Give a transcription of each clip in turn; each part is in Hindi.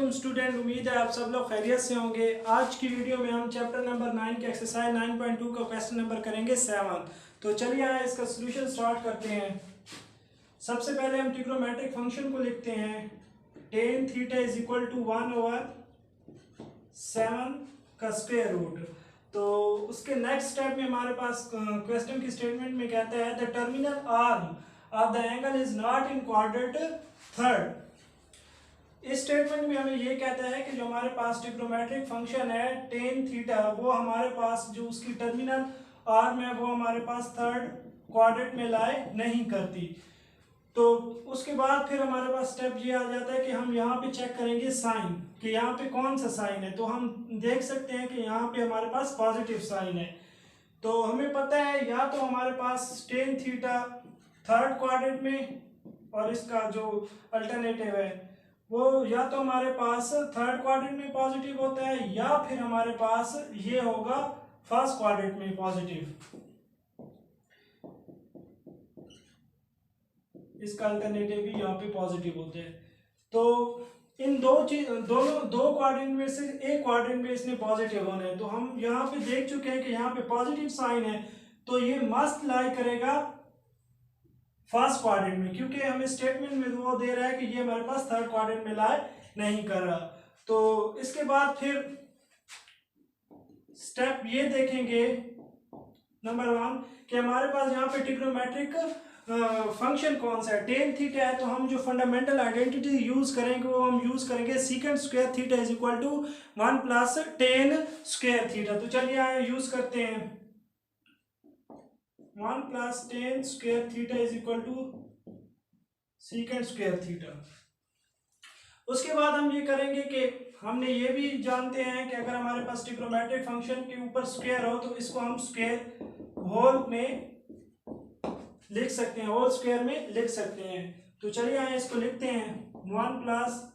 वालेकुम स्टूडेंट, उम्मीद है आप सब लोग खैरियत से होंगे। आज की वीडियो में हम चैप्टर नंबर 9 के एक्सरसाइज 9.2 का क्वेश्चन नंबर करेंगे 7। तो चलिए आइए इसका सॉल्यूशन स्टार्ट करते हैं। सबसे पहले हम ट्रिग्नोमेट्रिक फंक्शन को लिखते हैं। tan theta is equal to 1/7 का स्क्वायर रूट। तो उसके नेक्स्ट स्टेप में हमारे पास क्वेश्चन की स्टेटमेंट में कहता है the terminal arm of the angle is not in quadrant third. इस स्टेटमेंट में हमें ये कहता है कि जो हमारे पास ट्रिग्नोमेट्रिक फंक्शन है tan थीटा, वो हमारे पास जो उसकी टर्मिनल आर्म है वो हमारे पास थर्ड क्वाड्रेंट में लाई नहीं करती। तो उसके बाद फिर हमारे पास स्टेप ये आ जाता है कि हम यहाँ पे चेक करेंगे साइन, कि यहाँ पे कौन सा साइन है। तो हम देख सकते हैं कि यहाँ पे हमारे पास पॉजिटिव साइन है। तो हमें पता है या तो हमारे पास tan थीटा थर्ड क्वाड्रेंट में और इसका जो अल्टरनेटिव है वो या तो हमारे पास थर्ड क्वाड्रेंट में पॉजिटिव होता है या फिर हमारे पास ये होगा फर्स्ट क्वाड्रेंट में पॉजिटिव। इसका अल्टरनेटिव भी यहाँ पे पॉजिटिव होते हैं। तो इन दो क्वाड्रेंट में से एक क्वाड्रेंट में इसने पॉजिटिव होना है। तो हम यहाँ पे देख चुके हैं कि यहाँ पे पॉजिटिव साइन है, तो ये मस्ट लाई करेगा फर्स्ट क्वाड्रेंट में, क्योंकि हमें स्टेटमेंट में वो दे रहा है कि ये हमारे पास थर्ड क्वाड्रेंट में लाई नहीं कर रहा। तो इसके बाद फिर स्टेप ये देखेंगे नंबर 1 कि हमारे पास यहाँ पे ट्रिग्नोमेट्रिक फंक्शन कौन सा है। tan थीटा है, तो हम जो फंडामेंटल आइडेंटिटी यूज करेंगे वो हम यूज करेंगे secant square theta is equal to 1 plus tan square theta. तो चलिए आए यूज करते हैं। 1 plus tan square theta is equal to secant square theta. उसके बाद हम ये करेंगे कि हमने ये भी जानते हैं कि अगर हमारे पास ट्रिग्नोमेट्रिक फंक्शन के ऊपर स्क्वायर हो तो इसको हम स्क्वायर होल में लिख सकते हैं, होल स्क्वायर में लिख सकते हैं। तो चलिए आए इसको लिखते हैं 1 plus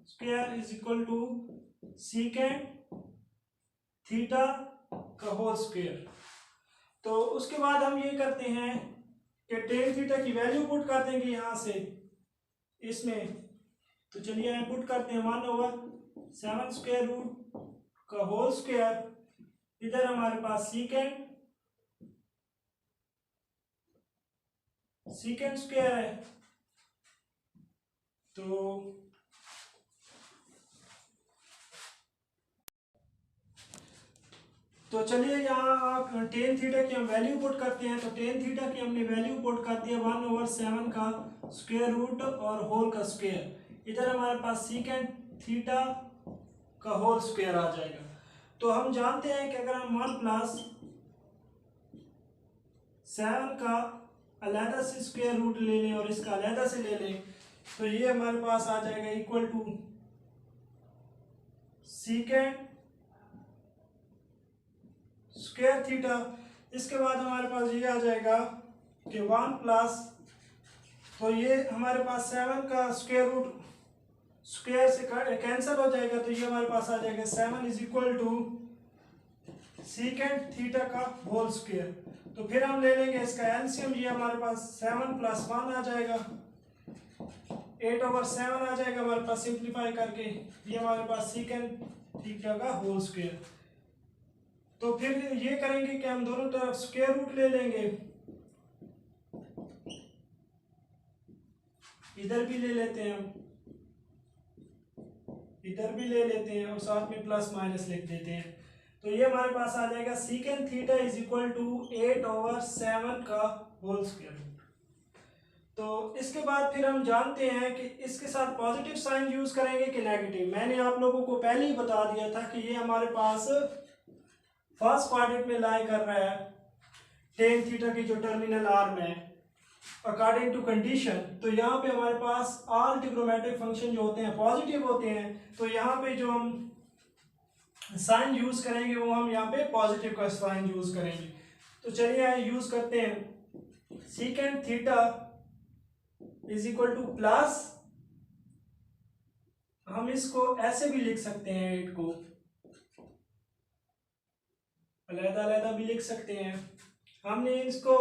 square is equal to secant theta का होल स्क्वायर। तो उसके बाद हम ये करते हैं कि tan थीटा की वैल्यू पुट कर देंगे यहाँ से इसमें। तो चलिए यहाँ पुट करते हैं 1/7 स्क्वायर रूट का होल स्क्वायर। इधर हमारे पास सीकेंट स्क्वायर है। तो चलिए यहाँ tan थीटा की हम वैल्यू पुट करते हैं। तो tan थीटा की हमने वैल्यू पुट कर दिया 1/7 का स्क्वायर रूट और होल का स्क्वायर। इधर हमारे पास सीकेंट थीटा का होल स्क्वायर आ जाएगा। तो हम जानते हैं कि अगर हम 1 प्लस 7 का अलहदा से स्क्वायर रूट ले लें और इसका अलहदा से ले लें तो ये हमारे पास आ जाएगा equal to secant square theta. इसके बाद हमारे पास ये आ जाएगा कि 1 प्लस, तो ये हमारे पास 7 का स्क्वायर रूट स्क्वायर से कैंसिल हो जाएगा, तो ये हमारे पास आ जाएगा 7 is equal to secant theta का होल स्क्वायर। तो फिर हम ले लेंगे इसका एलसीएम, ये हमारे पास 7 प्लस 1 आ जाएगा, 8/7 आ जाएगा हमारे पास सिंप्लीफाई करके। ये हमारे पास सीकेंट थीटा का होल स्क्वायर। तो फिर ये करेंगे कि हम दोनों तरफ स्क्वायर रूट ले लेंगे, इधर भी ले लेते हैं, हम इधर भी ले लेते हैं और साथ में प्लस माइनस लिख देते हैं। तो ये हमारे पास आ जाएगा secant theta is equal to 8/7 का होल स्क्वायर। तो इसके बाद फिर हम जानते हैं कि इसके साथ पॉजिटिव साइन यूज करेंगे कि नेगेटिव। मैंने आप लोगों को पहले ही बता दिया था कि ये हमारे पास फर्स्ट क्वाड्रेंट में लाई कर रहा है tan थीटा की जो टर्मिनल आर्म है अकॉर्डिंग टू कंडीशन। तो यहाँ पे हमारे पास ऑल ट्रिग्नोमेट्रिक फंक्शन जो होते हैं पॉजिटिव होते हैं। तो यहाँ पे जो हम साइन यूज करेंगे वो हम यहाँ पे पॉजिटिव का साइन यूज करेंगे। तो चलिए यूज करते हैं secant theta is equal two plus, हम इसको ऐसे भी लिख सकते हैं, 8 को अलग अलग भी लिख सकते हैं। हमने इसको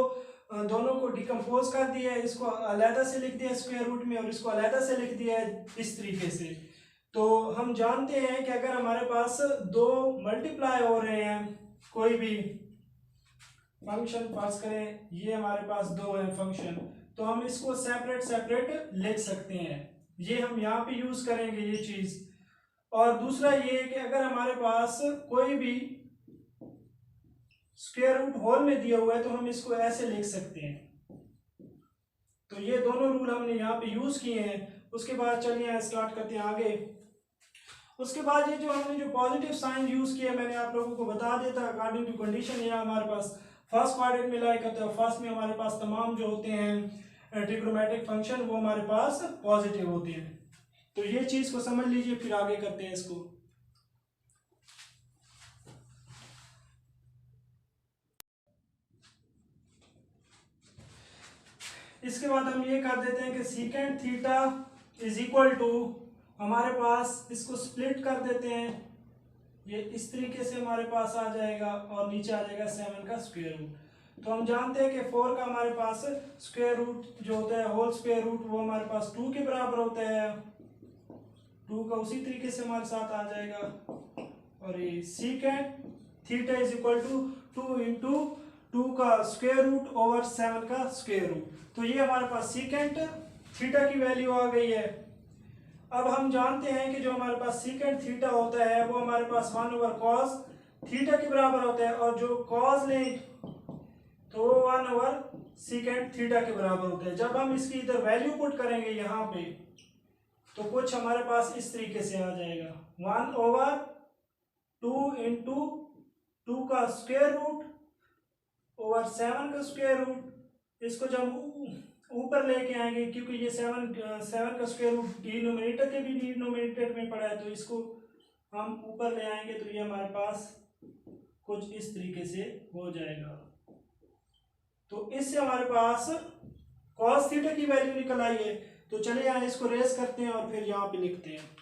दोनों को डिकम्पोज कर दिया है, इसको अलहदा से लिख दिया स्क्वायर रूट में और इसको अलहदा से लिख दिया है इस तरीके से। तो हम जानते हैं कि अगर हमारे पास दो मल्टीप्लाई हो रहे हैं कोई भी फंक्शन, पास करें ये हमारे पास दो है फंक्शन, तो हम इसको सेपरेट सेपरेट लिख सकते हैं, ये हम यहाँ पे यूज करेंगे ये चीज। और दूसरा ये कि अगर हमारे पास कोई भी स्क्वायर रूट होल में दिया हुआ है तो हम इसको ऐसे लिख सकते हैं। तो ये दोनों रूल हमने यहाँ पे यूज किए हैं। उसके बाद चलिए स्टार्ट करते हैं आगे। उसके बाद ये जो हमने जो पॉजिटिव साइन यूज किया मैंने आप लोगों को बता दिया था अकॉर्डिंग टू कंडीशन, ये हमारे पास फर्स्ट क्वाड्रेंट में लाई करते हैं। फर्स्ट में हमारे पास तमाम जो होते हैं ट्रिग्नोमेट्रिक फंक्शन वो हमारे पास पॉजिटिव होते हैं। तो ये चीज को समझ लीजिए, फिर आगे करते हैं इसको। इसके बाद हम ये कर देते हैं कि secant theta is equal to, हमारे पास इसको स्प्लिट कर देते हैं, ये इस तरीके से हमारे पास आ जाएगा और नीचे आ जाएगा 7 का स्क्वायर रूट। तो हम जानते हैं कि 4 का हमारे पास स्क्वायर रूट जो होता है होल स्क्वायर रूट वो हमारे पास 2 के बराबर होता है, 2 का उसी तरीके से हमारे साथ आ जाएगा। और ये secant theta is equal to 2 into 2 का स्क्वायर रूट ओवर 7 का स्क्वायर रूट। तो ये हमारे पास सीकेंट थीटा की वैल्यू आ गई है। अब हम जानते हैं कि जो हमारे पास सीकेंट थीटा होता है वो हमारे पास 1 ओवर कॉस थीटा के बराबर होता है, और जो कॉस लें तो वो 1 ओवर सीकेंट थीटा के बराबर होता है। जब हम इसकी इधर वैल्यू पुट करेंगे यहाँ पे तो कुछ हमारे पास इस तरीके से आ जाएगा, 1 ओवर 2 इंटू 2 का स्क्वायर रूट ओवर 7 का स्क्वायर रूट। इसको जब ऊपर लेके आएंगे, क्योंकि ये 7 का स्क्वायर रूट डिनोमिनेटर के भी डिनोमिनेटर में पड़ा है, तो इसको हम ऊपर ले आएंगे तो ये हमारे पास कुछ इस तरीके से हो जाएगा। तो इससे हमारे पास cos थीटा की वैल्यू निकल आई है। तो चलिए यहाँ इसको रेस करते हैं और फिर यहाँ पे लिखते हैं।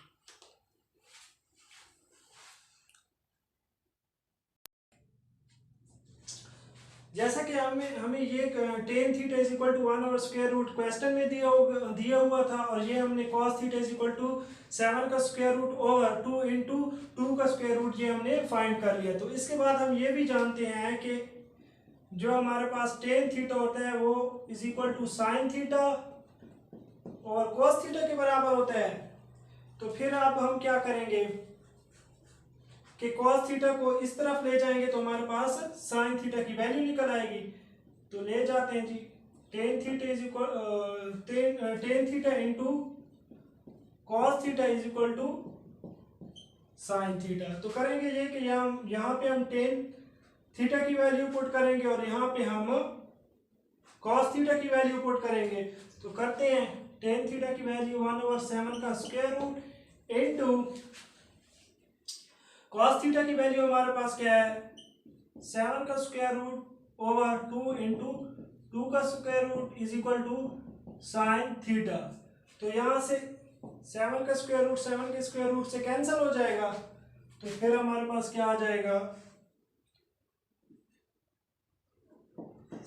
जैसा कि हमें ये tan theta is equal to 1 over square root question में दिया हुआ था, और ये हमने cos theta is equal to 7 का स्क्वायर रूट ओवर 2 इंटू 2 का स्क्वायर रूट ये हमने फाइंड कर लिया। तो इसके बाद हम ये भी जानते हैं कि जो हमारे पास टेन थीटा होता है वो is equal to sine theta और cos थीटा के बराबर होता है। तो फिर अब हम क्या करेंगे कि cos थीटा को इस तरफ ले जाएंगे तो हमारे पास sin थीटा की वैल्यू निकल आएगी। तो ले जाते हैं जी, tan theta is equal tan theta into cos theta is equal to sin theta. तो करेंगे ये कि यहाँ पे हम टेन थीटा की वैल्यू पुट करेंगे और यहाँ पे हम cos थीटा की वैल्यू पुट करेंगे। तो करते हैं, टेन थीटा की वैल्यू 1 ओवर 7 का square root into cos theta की वैल्यू हमारे पास क्या है, 7 का स्क्वायर रूट ओवर 2 इंटू 2 का square root is equal to sine theta. तो यहाँ से 7 का स्क्वायर रूट 7 के स्क्वायर रूट से कैंसिल हो जाएगा। तो फिर हमारे पास क्या आ जाएगा,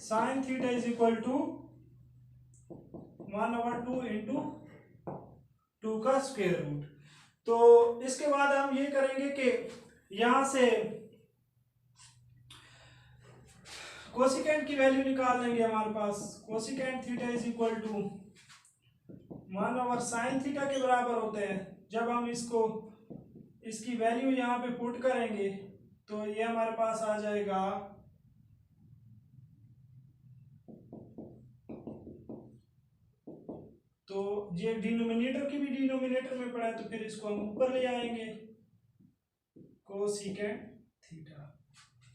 sine theta is equal to 1 over 2 into 2 का स्क्वायर रूट। तो इसके बाद हम ये करेंगे कि यहां से कोसिकेंट की वैल्यू निकाल लेंगे। हमारे पास cosecant theta is equal to 1 over sine theta के बराबर होते हैं। जब हम इसकी वैल्यू यहाँ पे पुट करेंगे तो ये हमारे पास आ जाएगा तो ये डिनोमिनेटर की भी डिनोमिनेटर में पड़ा है, तो फिर इसको हम ऊपर ले आएंगे कोसिकेंट थीटा।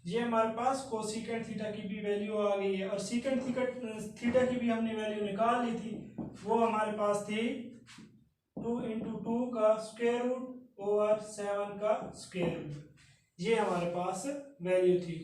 ये हमारे पास कोसिकेंट थीटा की भी वैल्यू आ गई है, और सीकेंट थीटा की भी हमने वैल्यू निकाल ली थी, वो हमारे पास थी 2 इंटू 2 का स्क्वायर रूट ओवर 7 का स्क्वायर रूट, ये हमारे पास वैल्यू थी।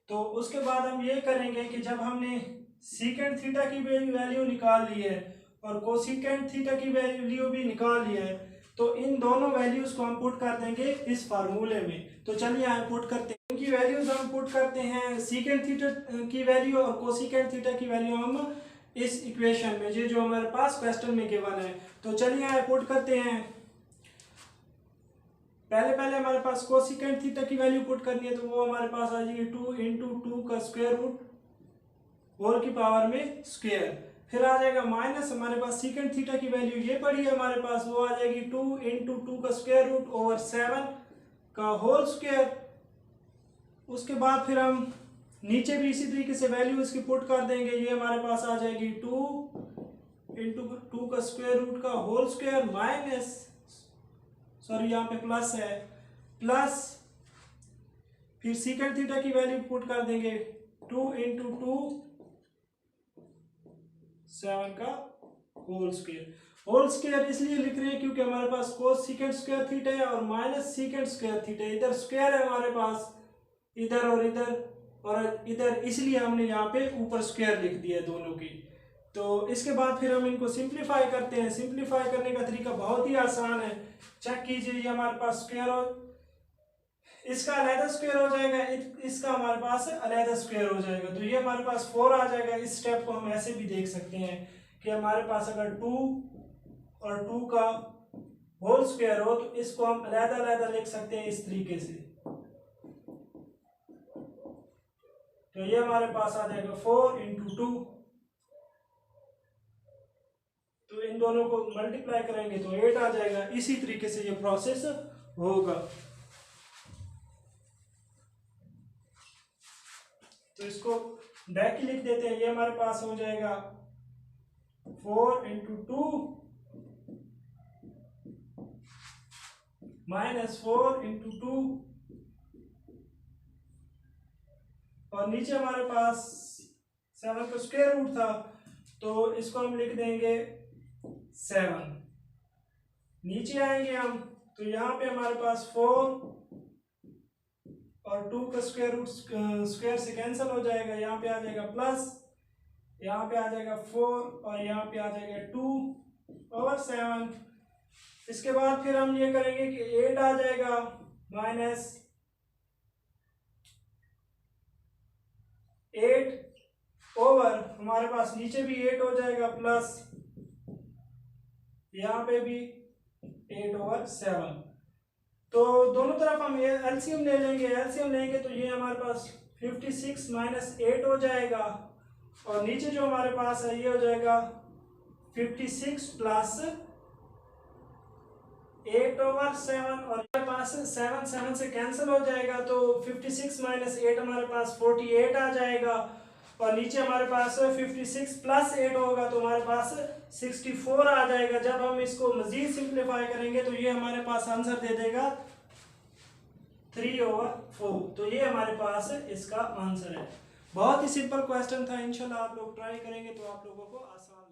तो उसके बाद हम ये करेंगे कि जब हमने सीकेंट थीटा की वैल्यू निकाल ली है और कोसिकेंट थीटा की वैल्यू भी निकाल लिया है, तो इन दोनों वैल्यूज को हम पुट कर देंगे इस फार्मूले में। तो चलिए यहाँ पुट करते हैं। इनकी इनकी वैल्यूज हम पुट करते हैं, सीकेंट थीटा की वैल्यू और कोसिकेंट थीटा की वैल्यू हम इस इक्वेशन में, ये जो हमारे पास क्वेश्चन में गिवन है। तो चलिए यहाँ पुट करते हैं। पहले हमारे पास कोसिकेंट थीटा की वैल्यू पुट करनी है, तो वो हमारे पास आ जाएगी 2 इंटू 2 का स्क्वायर रूट होल की पावर में स्क्वायर। फिर आ जाएगा माइनस हमारे पास सीकेंट थीटा की वैल्यू ये पड़ी है हमारे पास, वो आ जाएगी 2 इंटू 2 का स्क्वायर रूट ओवर 7 का होल स्क्वायर। उसके बाद फिर हम नीचे भी इसी तरीके से वैल्यू इसकी पुट कर देंगे। ये हमारे पास आ जाएगी 2 इंटू 2 का स्क्वायर रूट का होल स्क्वायर माइनस, सॉरी यहाँ पे प्लस है, प्लस फिर सीकेंट थीटा की वैल्यू पुट कर देंगे 2 इंटू 2 7 का होल स्क्वायर। होल स्क्वायर इसलिए लिख रहे हैं क्योंकि हमारे पास कोस सीकेंट स्क्वायर थीटा है और माइनस सीकेंट स्क्वायर थीटा, इधर स्क्वायर है हमारे पास, इधर और इधर, इसलिए हमने यहाँ पे ऊपर स्क्वायर लिख दिया दोनों की। तो इसके बाद फिर हम इनको सिंप्लीफाई करते हैं। सिंप्लीफाई करने का तरीका बहुत ही आसान है, चेक कीजिए। ये हमारे पास स्क्वायर हो, इसका अलहदा स्क्वायर हो जाएगा, इसका हमारे पास अलहदा स्क्वायर हो जाएगा, तो ये हमारे पास 4 आ जाएगा। इस स्टेप को हम ऐसे भी देख सकते हैं कि हमारे पास अगर 2 और 2 का होल स्क्वायर हो तो इसको हम अलहदा लिख सकते हैं इस तरीके से। तो ये हमारे पास आ जाएगा 4 इंटू 2, तो इन दोनों को मल्टीप्लाई करेंगे तो 8 आ जाएगा। इसी तरीके से ये प्रोसेस होगा। तो इसको बैक ही लिख देते हैं। ये हमारे पास हो जाएगा 4 इंटू 2 माइनस 4 इंटू 2, और नीचे हमारे पास 7 का स्क्वायर रूट था, तो इसको हम लिख देंगे 7। नीचे आएंगे हम तो यहाँ पे हमारे पास 4 और 2 का स्क्वायर रूट स्क्वायर से कैंसिल हो जाएगा, यहाँ पे आ जाएगा प्लस, यहाँ पे आ जाएगा 4 और यहाँ पे आ जाएगा 2 ओवर 7। इसके बाद फिर हम ये करेंगे कि 8 आ जाएगा माइनस 8 ओवर, हमारे पास नीचे भी 8 हो जाएगा प्लस यहाँ पे भी 8 ओवर 7। तो दोनों तरफ हम एलसीएम ले लेंगे। एलसीएम लेंगे तो ये हमारे पास 56 माइनस 8 हो जाएगा, और नीचे जो हमारे पास है ये हो जाएगा 56 प्लस 8 ओवर 7, और हमारे पास 7 से कैंसिल हो जाएगा, तो 56 माइनस 8 हमारे पास 48 आ जाएगा, और नीचे हमारे पास 56 प्लस 8 होगा तो हमारे पास 64 आ जाएगा। जब हम इसको मजीद सिंप्लीफाई करेंगे तो ये हमारे पास आंसर दे देगा 3 ओवर 4। तो ये हमारे पास इसका आंसर है। बहुत ही सिंपल क्वेश्चन था, इंशाल्लाह आप लोग ट्राई करेंगे तो आप लोगों को आसान